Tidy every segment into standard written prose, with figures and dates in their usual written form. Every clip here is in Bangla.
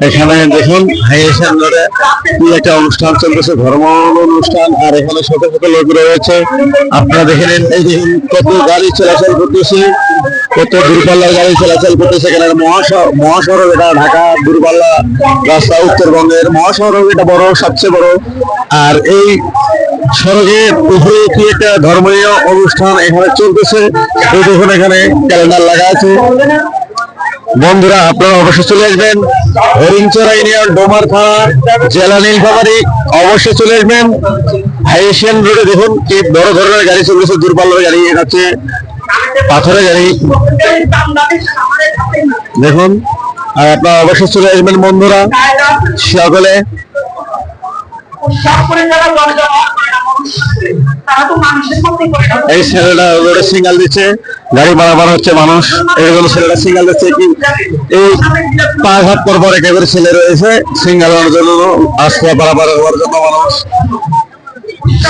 এখানে দেখুন হাইয়েশন রোডে কি একটা অনুষ্ঠান চলতেছে, ধর্ম অনুষ্ঠান, আর এখানে শত শত লোক রয়েছে। আপনারা দেখে নিন, এই দেখুন কত গাড়ি চলাচল করতেছে, কত দূরপাল্লার গাড়ি চলাচল করতেছে। এখানে মহাসড়ক, এটা ঢাকা দূরপাল্লা রাস্তা, উত্তরবঙ্গের মহাসড়ক, এটা বড়, সবচেয়ে বড়। আর এই সড়কের উপরে কি একটা ধর্মীয় অনুষ্ঠান এখানে চলতেছে। এই দেখুন এখানে ক্যালেন্ডার লাগা আছে। বন্ধুরা, আপনারা অবশ্যই চলে আসবেন হরিণচরা ইউনিয়ন, ডোমার থানা, জেলা নীলফামারী। অবশ্যই চলে আসবেন। হাইয়েশন রোডে দেখুন কি বড় ধরনের গাড়ি চলতেছে, দূরপাল্লার গাড়ি, এটা হচ্ছে পাথরের গাড়ি দেখুন। আর আপনারা অবশ্যই চলে আসবেন বন্ধুরা সকলে। এই ছেলেটা রোডে সিগন্যাল দিচ্ছে, গাড়ি পারাপার হচ্ছে, মানুষ এগুলো ছেলেটা সিগন্যাল দিচ্ছে কি এই পাঁচ হাত পর পর একেবারে ছেলে রয়েছে সিগন্যালের জন্য, রাস্তা পারাপার হওয়ার জন্য মানুষ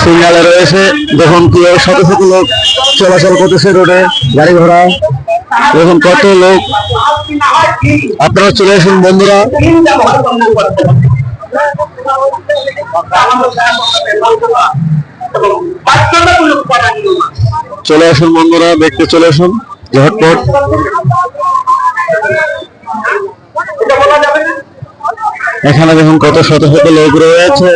সিগন্যালে রয়েছে। দেখুন কি শত শত লোক চলাচল করতেছে রোডে, গাড়ি ঘোড়া, দেখুন কত লোক। আপনারা চলে আসুন বন্ধুরা। চলে আসুন বন্ধুরা, দেখতে চলে আসুন ঝটপট। এখানে দেখুন কত শত শত লোক রয়েছে।